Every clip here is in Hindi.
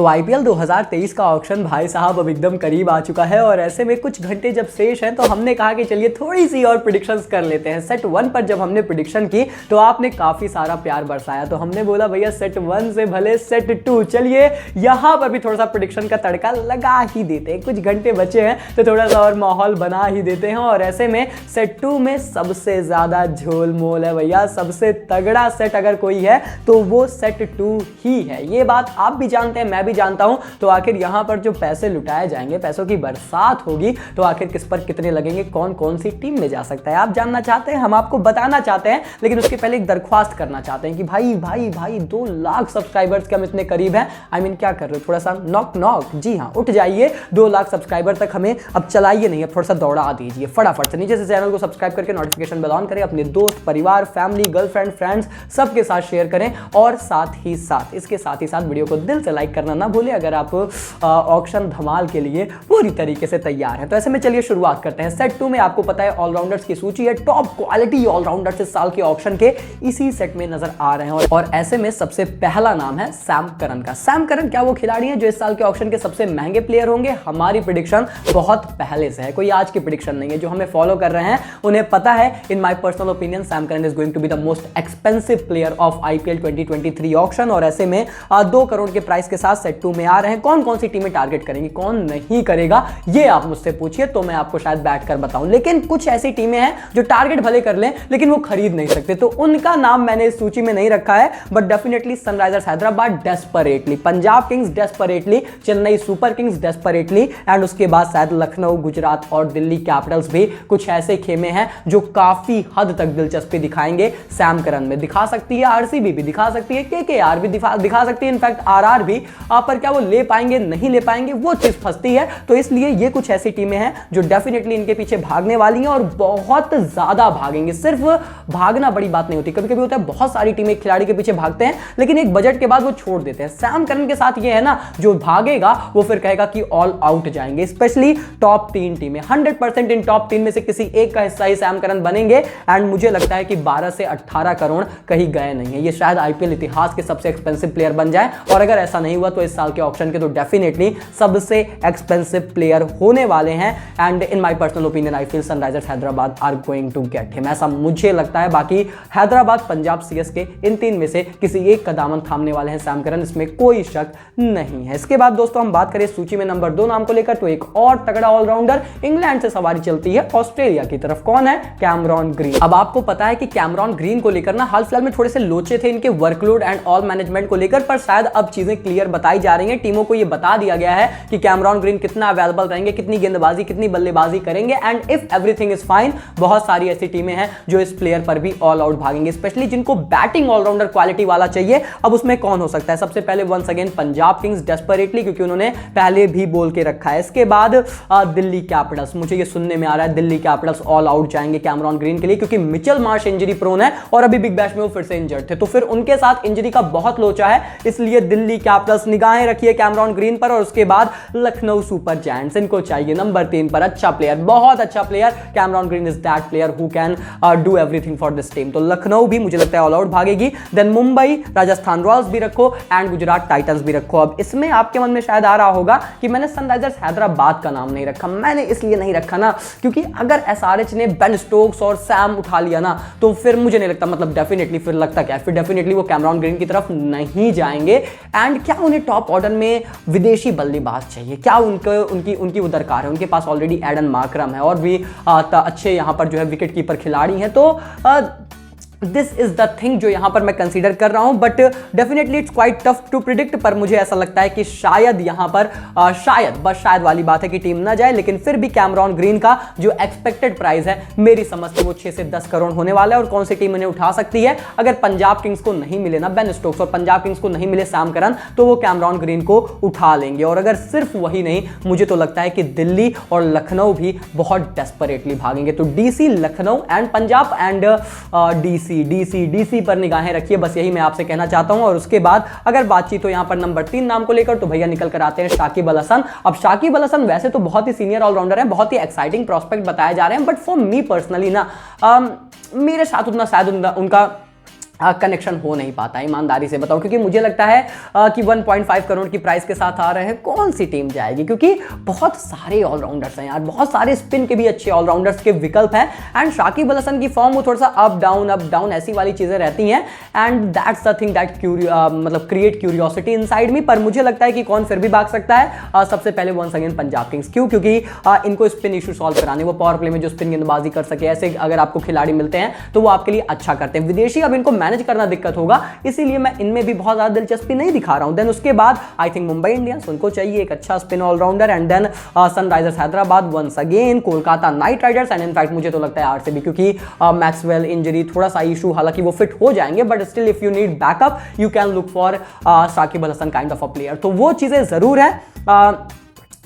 तो आईपीएल 2023 का ऑक्शन भाई साहब अब एकदम करीब आ चुका है और ऐसे में कुछ घंटे जब शेष हैं तो हमने कहा कि चलिए थोड़ी सी और प्रेडिक्शंस कर लेते हैं। सेट 1 पर जब हमने प्रेडिक्शन की तो आपने काफी सारा प्यार बरसाया, तो हमने बोला भैया सेट 1 से भले सेट 2, चलिए यहां पर भी थोड़ा सा प्रेडिक्शन का तड़का लगा ही देते हैं। कुछ घंटे बचे हैं तो थोड़ा सा और माहौल बना ही देते हैं। और ऐसे में सेट 2 में सबसे ज्यादा झोल मोल है भैया, सबसे तगड़ा सेट अगर कोई है तो वो सेट 2 ही है। ये बात आप भी जानते हैं, मैं भी जानता हूं। तो आखिर यहां पर जो पैसे लुटाए जाएंगे, पैसों की बरसात होगी, तो आखिर किस पर कितने लगेंगे, कौन कौन सी टीम में जा सकता है, आप जानना चाहते हैं, हम आपको बताना चाहते हैं। लेकिन उसके पहले एक दरख्वास्त करना चाहते हैं कि भाई भाई भाई 2 लाख सब्सक्राइबर्स के हम इतने करीब हैं। आई मीन क्या कर रहे हो, थोड़ा सा नॉक नॉक, जी हाँ उठ जाइए, 2 लाख सब्सक्राइबर तक हमें अब चलाइए नहीं, अब थोड़ा सा दौड़ा दीजिए फटाफट से। नीचे से चैनल को सब्सक्राइब करके नोटिफिकेशन बेल ऑन करें, अपने दोस्त, परिवार, फैमिली, गर्लफ्रेंड, फ्रेंड्स सबके साथ शेयर करें और इसके साथ ही साथ वीडियो को दिल से लाइक करना ना भूलें अगर आप ऑक्शन धमाल के लिए पूरी तरीके से तैयार हैं। तो ऐसे में चलिए शुरुआत करते हैं। सेट 2 में आपको पता है ऑलराउंडर्स की सूची है, टॉप क्वालिटी ऑलराउंडर्स इस साल के ऑक्शन के इसी सेट में नजर आ रहे हैं। और ऐसे में सबसे पहला नाम है सैम करन का। सैम करन क्या वो खिलाड़ी हैं जो इस साल के ऑक्शन के सबसे महंगे प्लेयर होंगे? हमारी प्रेडिक्शन बहुत पहले से है, कोई आज की प्रेडिक्शन नहीं है। जो हमें फॉलो कर रहे हैं उन्हें पता है, in my personal opinion Sam Curran is going to be the most expensive player of IPL 2023 auction. और ऐसे में 2 करोड़ के प्राइस के साथ सेट 2 में आ रहे हैं। कौन कौन सी टीमें टारगेट करेंगी, कौन नहीं करेगा, ये आप मुझसे पूछिए तो मैं आपको शायद बैठ कर बताऊं। लेकिन कुछ ऐसी टीमें हैं जो टारगेट भले कर लें लेकिन वो खरीद नहीं सकते, तो उनका नाम मैंने इस सूची में नहीं रखा है। But definitely Sunrisers Hyderabad desperately, Punjab Kings desperately, Chennai super Kings desperately, and उसके बाद शायद लखनऊ, गुजरात और दिल्ली कैपिटल्स भी कुछ ऐसे खेमे हैं जो काफी हद तक दिलचस्पी दिखाएंगे सैम करन में। दिखा सकती है आरसीबी भी, दिखा सकती है केकेआर भी, दिखा सकती है इनफैक्ट आरआर भी, पर क्या वो ले पाएंगे नहीं ले पाएंगे वो चीज फंसती है। तो इसलिए ये कुछ ऐसी टीमें हैं जो डेफिनेटली इनके पीछे भागने वाली हैं और बहुत ज्यादा भागेंगे। सिर्फ भागना बड़ी बात नहीं होती, कभी कभी होता है बहुत सारी टीमें खिलाड़ी के पीछे भागते हैं लेकिन एक बजट के बाद वो छोड़ देते हैं। सैम करन के साथ ये है ना, जो भागेगा वो फिर कहेगा कि ऑल आउट जाएंगे। स्पेशली टॉप 3 टीमें 100% इन टॉप 3 में से किसी एक का हिस्सा ही सैम करन बनेंगे। एंड मुझे लगता है कि 12 से 18 करोड़ कहीं गए नहीं है। ये शायद आईपीएल इतिहास के सबसे एक्सपेंसिव प्लेयर बन जाए, और अगर ऐसा नहीं हुआ तो इस साल के ऑक्शन के तो डेफिनेटली सबसे एक्सपेंसिव प्लेयर होने वाले हैं। And in my personal opinion I feel Sunrisers Hyderabad are going to get him, ऐसा मुझे लगता है। बाकी हैदराबाद, पंजाब, सीएसके इन 3 में से किसी एक का दामन थामने वाले हैं सैम करन, इसमें कोई शक नहीं है। इसके बाद दोस्तों हम बात करें सूची में नंबर 2 नाम को लेकर, तो एक और तगड़ा ऑलराउंडर, इंग्लैंड से सवारी चलती है ऑस्ट्रेलिया की तरफ। कौन है? Cameron green. अब आपको पता है कि कैमरॉन ग्रीन को लेकर ना हाल फिलहाल में थोड़े से लोचे थे इनके वर्कलोड एंड ऑल मैनेजमेंट को लेकर, पर शायद अब चीजें क्लियर बताई जा रही हैं। टीमों को यह बता दिया गया है कि कैमरॉन ग्रीन कितना अवेलेबल रहेंगे, कितनी गेंदबाजी, कितनी बल्लेबाजी करेंगे, and if everything is fine, बहुत सारी ऐसी टीमें हैं जो इस प्लेयर पर भी ऑल आउट भागेंगे, स्पेशली जिनको बैटिंग ऑलराउंडर क्वालिटी वाला चाहिए। अब उसमें कौन हो सकता है? सबसे पहले once again Punjab Kings desperately, क्योंकि उन्होंने पहले भी बोल के रखा है। इसके बाद दिल्ली कैपिटल्स, मुझे ये सुनने में आ रहा है दिल्ली कैपिटल्स ऑल आउट जाएंगे कैमरॉन ग्रीन के लिए, क्योंकि मिचेल मार्श इंजरी प्रोन है और अभी बिग बैश में वो फिर से इंजर्ड थे, तो फिर उनके साथ इंजरी का बहुत लोचा है, इसलिए दिल्ली कैपिटल्स निगाहें रखिए कैमरॉन ग्रीन पर। और उसके बाद लखनऊ सुपर जायंट्स, इनको चाहिए नंबर 3 पर अच्छा प्लेयर, बहुत अच्छा player. Cameron Green is that player who can do everything for this team. तो लखनऊ भी मुझे लगता है ऑल आउट भागेगी। देन मुंबई, राजस्थान रॉयल्स भी रखो एंड गुजरात टाइटंस भी रखो। अब इसमें आपके मन में शायद आ रहा होगा कि मैंने सनराइजर्स हैदराबाद का नाम नहीं रखा। मैंने इसलिए नहीं रखा ना क्योंकि अगर एसआरएच ने बेन स्टोक्स और सैम उठा लिया ना तो फिर मुझे नहीं लगता, मतलब डेफिनेटली फिर लगता क्या, फिर डेफिनेटली वो कैमरॉन ग्रीन की तरफ नहीं जाएंगे। एंड क्या उन्हें टॉप ऑर्डर में विदेशी बल्लेबाज चाहिए? क्या उनकी वो दरकार है? उनके पास ऑलरेडी एडन मार्करम है और भी अच्छे यहां पर जो है विकेट कीपर खिलाड़ी हैं। तो दिस इज द थिंग जो यहां पर मैं कंसीडर कर रहा हूं, but definitely it's quite tough to predict. पर मुझे ऐसा लगता है कि शायद यहां पर शायद वाली बात है कि टीम ना जाए, लेकिन फिर भी कैमरॉन ग्रीन का जो एक्सपेक्टेड प्राइस है मेरी समझ से वो 6 से 10 करोड़ होने वाला है। और कौन सी टीम इन्हें उठा सकती है? अगर पंजाब किंग्स को नहीं मिले ना बेन स्टोक्स और पंजाब किंग्स को नहीं मिले सैम करन, तो वो कैमरॉन ग्रीन को उठा लेंगे। और अगर सिर्फ वही नहीं, मुझे तो लगता है कि दिल्ली और लखनऊ भी बहुत डेस्परेटली भागेंगे। तो DC, Lucknow and Punjab and DC पर निगाहें रखिए, बस यही मैं आपसे कहना चाहता हूं। और उसके बाद अगर बातचीत हो यहां पर नंबर 3 नाम को लेकर, तो भैया निकल कर आते हैं शाकिब अल हसन। अब शाकिब अल हसन वैसे तो बहुत ही सीनियर ऑलराउंडर हैं, बहुत ही एक्साइटिंग प्रोस्पेक्ट बताए जा रहे हैं, बट फॉर मी पर्सनली ना मेरे साथ उतना शायद उनका कनेक्शन हो नहीं पाता, ईमानदारी से बताओ, क्योंकि मुझे लगता है कि 1.5 करोड़ की प्राइस के साथ आ रहे हैं, कौन सी टीम जाएगी, क्योंकि बहुत सारे ऑलराउंडर्स हैं यार, बहुत सारे स्पिन के भी अच्छे ऑलराउंडर्स के विकल्प हैं। एंड शाकिब अल हसन की फॉर्म वो थोड़ा सा अप डाउन ऐसी वाली चीज़ें रहती हैं, and that's the thing that मतलब क्रिएट क्यूरियोसिटी इनसाइड मी। पर मुझे लगता है कि कौन फिर भी भाग सकता है, सबसे पहले वंस अगेन पंजाब किंग्स। क्यों? क्योंकि इनको स्पिन इशू सॉल्व कराने, वो पावर प्ले में जो स्पिन गेंदबाजी कर सके, ऐसे अगर आपको खिलाड़ी मिलते हैं तो वो आपके लिए अच्छा करते हैं। विदेशी अब इनको मैनेज करना दिक्कत होगा, इसीलिए मैं इनमें भी बहुत ज्यादा दिलचस्पी नहीं दिखा रहा हूं। देन उसके बाद आई थिंक मुंबई इंडियंस, उनको चाहिए एक अच्छा spin allrounder, and then Sunrisers Hyderabad, once again Kolkata Knight Riders, and in fact मुझे तो लगता है आरसीबी, क्योंकि मैक्सवेल इंजरी थोड़ा सा इशू, हालांकि वो फिट हो जाएंगे, but still if you need backup you can look for Shakib Al Hasan kind of a player. तो वो चीजें जरूर है।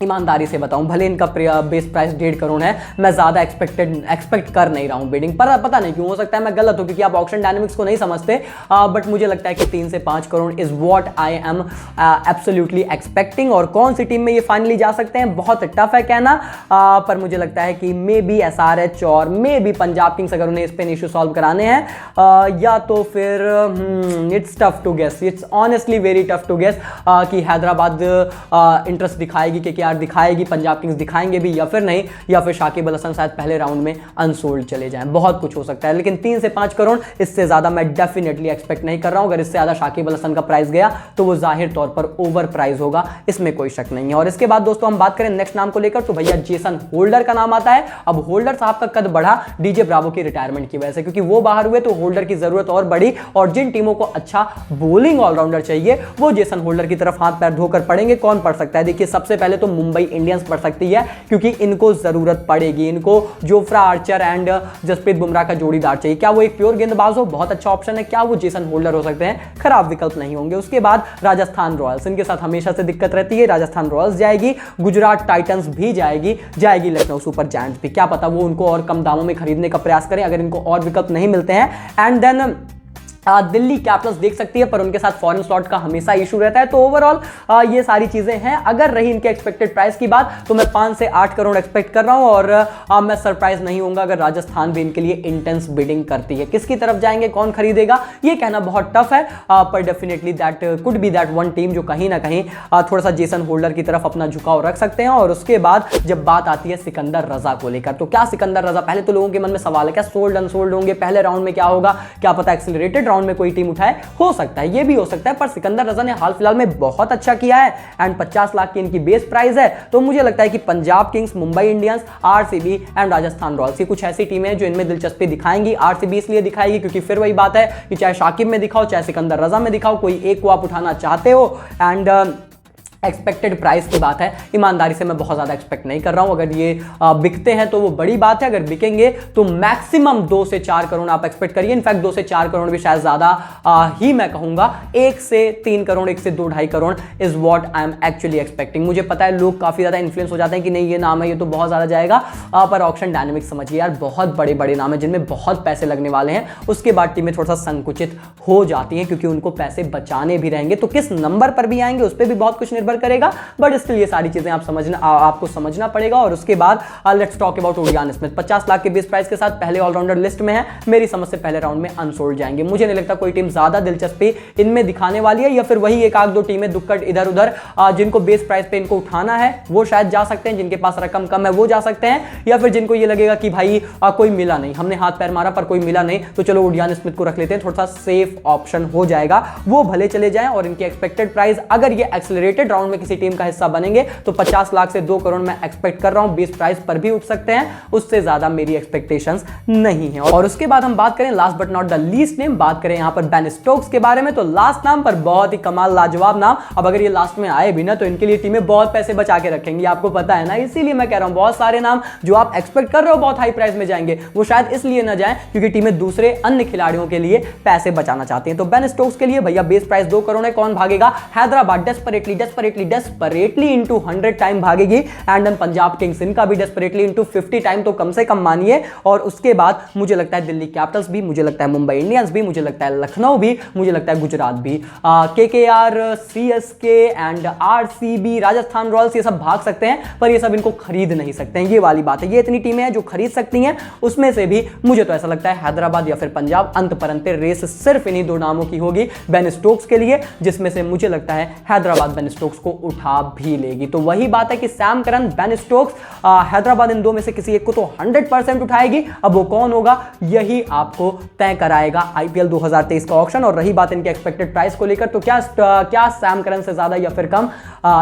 ईमानदारी से बताऊं, भले इनका बेस प्राइस 1.5 करोड़ है, मैं ज्यादा एक्सपेक्ट कर नहीं रहा हूं बिडिंग पर। पता नहीं क्यों, हो सकता है मैं गलत हूं, क्योंकि आप ऑक्शन डायनेमिक्स को नहीं समझते, बट मुझे लगता है कि 3 से 5 crore is what I am absolutely expecting. और कौन सी टीम में ये फाइनली जा सकते हैं, बहुत टफ है कहना, पर मुझे लगता है कि मे बी SRH और मे बी पंजाब किंग्स, अगर उन्हें स्पिन इशू सॉल्व कराने हैं, या तो फिर it's tough to guess, it's honestly very tough to guess कि हैदराबाद इंटरेस्ट दिखाएगी कि दिखाएगी, पंजाब किंग्स दिखाएंगे भी या फिर नहीं, या फिर शाकिब अल हसन शायद पहले राउंड में अनसोल्ड चले जाएं, बहुत कुछ हो सकता है। लेकिन 3 से 5 करोड़, इससे ज्यादा मैं डेफिनेटली एक्सपेक्ट नहीं कर रहा हूं। अगर इससे ज्यादा शाकिब अल हसन का प्राइस गया तो वो जाहिर तौर पर ओवर प्राइस होगा, इसमें कोई शक नहीं है। और इसके बाद दोस्तों हम बात करें नेक्स्ट नाम को लेकर, तो भैया जेसन होल्डर का नाम आता है। अब होल्डर साहब का कद बढ़ा डीजे ब्रावो की रिटायरमेंट की वजह से, क्योंकि वो बाहर हुए तो होल्डर की जरूरत और बढ़ी, और जिन टीमों को अच्छा बॉलिंग ऑलराउंडर चाहिए वो जेसन होल्डर की तरफ हाथ पैर धोकर पड़ेंगे। कौन पड़ सकता है? देखिए, सबसे पहले तो मुंबई इंडियंस पड़ सकती है, क्योंकि इनको जरूरत पड़ेगी, इनको Jofra Archer and Jasprit Bumrah का जोड़ीदार चाहिए। क्या वो एक प्योर गेंदबाज हो? बहुत अच्छा ऑप्शन है। क्या वो जेसन होल्डर हो सकते हैं? खराब विकल्प नहीं होंगे। उसके बाद राजस्थान रॉयल्स, इनके साथ हमेशा से दिक्कत रहती है, राजस्थान रॉयल्स जाएगी, गुजरात टाइटंस भी जाएगी लखनऊ सुपर जायंट्स भी। क्या पता वो उनको और कम दामों में खरीदने का प्रयास करें अगर इनको और विकल्प नहीं मिलते हैं। एंड देन दिल्ली कैपिटल्स देख सकती है, पर उनके साथ फॉरेन स्लॉट का हमेशा इशू रहता है। तो ओवरऑल ये सारी चीजें हैं। अगर रही इनके एक्सपेक्टेड प्राइस की बात, तो मैं 5 से 8 करोड़ एक्सपेक्ट कर रहा हूं, और मैं सरप्राइज नहीं होऊंगा अगर राजस्थान भी इनके लिए इंटेंस बिडिंग करती है। किसकी तरफ जाएंगे, कौन खरीदेगा, ये कहना बहुत टफ है, पर definitely that could be that one team जो कहीं ना कहीं थोड़ा सा जेसन होल्डर की तरफ अपना झुकाव रख सकते हैं। और उसके बाद जब बात आती है सिकंदर रजा को लेकर, तो क्या सिकंदर रजा, पहले तो लोगों के मन में सवाल है, क्या सोल्ड अनसोल्ड होंगे, पहले राउंड में क्या होगा, क्या पता एक्सीलरेटेड राउंड में कोई टीम उठाए, हो सकता है, ये भी हो सकता है। पर सिकंदर रजा ने हाल फिलहाल में बहुत अच्छा किया है, एंड 50 लाख की इनकी बेस प्राइस है। तो मुझे लगता है कि Punjab Kings, Mumbai Indians, RCB and Rajasthan Royals, ये कुछ ऐसी टीमें हैं जो इनमें दिलचस्पी दिखाएंगी। आरसीबी इसलिए दिखाएगी क्योंकि फिर वही बात है कि चाहे शाकिब में दिखाओ, चाहे सिकंदर रजा में दिखाओ, कोई एक को आप उठाना चाहते हो। एंड एक्सपेक्टेड प्राइस की बात है, ईमानदारी से मैं बहुत ज़्यादा एक्सपेक्ट नहीं कर रहा हूं। अगर ये बिकते हैं तो वो बड़ी बात है, अगर बिकेंगे तो मैक्सिमम 2 से 4 करोड़ आप एक्सपेक्ट करिए। इनफैक्ट 2 से 4 करोड़ भी शायद ज़्यादा ही मैं कहूँगा। 1 से 3 करोड़, 1 से 2-2.5 crore is what I am actually expecting. मुझे पता है लोग काफ़ी ज़्यादा इन्फ्लुएंस हो जाते हैं कि नहीं ये नाम है, ये तो बहुत ज़्यादा जाएगा, पर ऑक्शन डायनेमिक्स समझिए यार, बहुत बड़े बड़े नाम है जिनमें बहुत पैसे लगने वाले हैं। उसके बाद टीमें थोड़ा सा संकुचित हो जाती हैं, क्योंकि उनको पैसे बचाने भी रहेंगे, तो किस नंबर पर भी आएंगे उस पर भी बहुत कुछ निर्भर करेगा। बट स्टिल ये सारी चीजें आपको समझना पड़ेगा। और उसके बाद let's talk about Odean Smith, 50 lakh के बेस प्राइस के साथ पहले ऑलराउंडर लिस्ट में है। मेरी समझ से पहले राउंड में अनसोल्ड जाएंगे। मुझे नहीं लगता कोई टीम ज्यादा दिलचस्पी इनमें दिखाने वाली है, या फिर वही एक आध दो टीमें दुक्कड़ इधर उधर जिनको बेस प्राइस पे इनको उठाना है वो शायद जा सकते हैं, जिनके पास रकम कम है वो जा सकते हैं, या फिर जिनको ये लगेगा कि भाई कोई मिला नहीं, हमने हाथ पैर मारा पर कोई मिला नहीं, तो चलो ओडियान स्मिथ को रख लेते हैं, थोड़ा सा सेफ ऑप्शन हो जाएगा, वो भले चले जाएं। और इनकी एक्सपेक्टेड प्राइस, अगर ये एक्सेलरेटेड राउंड में किसी टीम का हिस्सा बनेंगे तो 50 लाख से 2 करोड़ मैं एक्सपेक्ट कर रहा हूं। बेस प्राइस पर भी उठ सकते हैं, उससे ज्यादा मेरी एक्सपेक्टेशंस नहीं है। और उसके बाद हम बात करें last but not the least name, बात करें यहां पर बेन स्टोक्स के बारे में, तो लास्ट नाम पर बहुत ही कमाल लाजवाब नाम। अब अगर ये लास्ट में आए भी ना तो इनके लिए टीमें बहुत पैसे बचा के रखेंगी, आपको पता है ना। इसीलिए मैं कह रहा हूं बहुत सारे नाम जो आप एक्सपेक्ट कर रहे हो बहुत हाई प्राइस में जाएंगे, वो शायद इसलिए ना जाए क्योंकि टीमें दूसरे अन्य खिलाड़ियों के लिए पैसे बचाना चाहती हैं। तो बेन स्टोक्स के लिए भैया बेस प्राइस 2 करोड़ है, कौन भागेगा? Hyderabad desperately desperately into 100 time भागेगी, एंड देन पंजाब किंग्स इनका भी डेस्परेटली इंटू 50 टाइम तो कम से कम मानिए। और उसके बाद मुझे लगता है दिल्ली कैपिटल्स भी, मुझे लगता है मुंबई इंडियंस भी, मुझे लगता है लखनऊ भी, मुझे लगता है गुजरात भी, KKR, CSK and RCB, Rajasthan Royals, ये सब भाग सकते हैं, पर ये सब इनको खरीद नहीं सकते हैं, ये वाली बात है। ये इतनी टीमें हैं जो खरीद सकती हैं, उसमें से भी मुझे तो ऐसा लगता है हैदराबाद या फिर पंजाब। अंत परंते रेस सिर्फ इन्हीं दो नामों की होगी बेन स्टोक्स के लिए, जिसमें से मुझे लगता है हैदराबाद बेन स्टोक्स को उठा भी लेगी। तो वही बात है कि Sam Curran, Ben Stokes, Hyderabad, इन दो में से किसी एक को तो 100% उठाएगी। अब वो कौन होगा यही आपको तय कराएगा आईपीएल 2023 का ऑक्शन। और रही बात इनके एक्सपेक्टेड प्राइस को लेकर, तो क्या सैम करन से ज्यादा या फिर कम?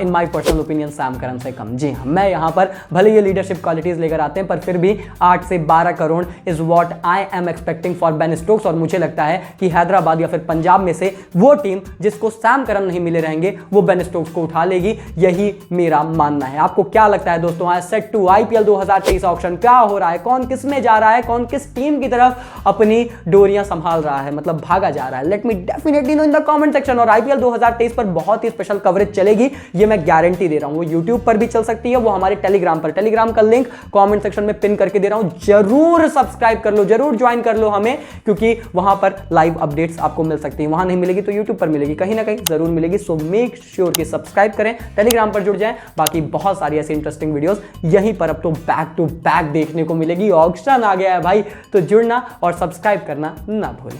In my personal opinion Sam Curran से कम। जी हाँ, मैं यहां पर भले ये लीडरशिप क्वालिटीज लेकर आते हैं, पर फिर भी 8 से 12 crore is what I am expecting for Ben Stokes. और मुझे लगता है कि हैदराबाद या फिर पंजाब में से वो टीम जिसको सैम करन नहीं मिले रहेंगे वो बेन स्टोक्स को उठा लेगी, यही मेरा मानना है। आपको क्या लगता है दोस्तों? आज सेट टू आईपीएल 2023 ऑक्शन क्या हो रहा है? कौन किस में जा रहा है? कौन किस टीम की तरफ अपनी डोरियां संभाल रहा है, मतलब भागा जा रहा है? Let me definitely no in the comment section. और आईपीएल 2023 पर बहुत ही स्पेशल कवरेज चलेगी, ये मैं गारंटी दे रहा हूं। वो यूट्यूब पर भी चल सकती है, वो हमारे टेलीग्राम पर, टेलीग्राम का लिंक कमेंट सेक्शन में पिन करके दे रहा हूं। जरूर सब्सक्राइब कर लो, जरूर ज्वाइन कर लो हमें, क्योंकि वहां पर लाइव अपडेट्स आपको मिल सकती है। वहां नहीं मिलेगी तो यूट्यूब पर मिलेगी, कहीं ना कहीं जरूर मिलेगी। सो मेक श्योर कि सब्सक्राइब करें, टेलीग्राम पर जुड़ जाएं। बाकी बहुत सारी ऐसी इंटरेस्टिंग वीडियोस यहीं पर अब तो बैक टू बैक देखने को मिलेगी। ऑक्शन आ गया है भाई, तो जुड़ना और सब्सक्राइब करना ना भूलें।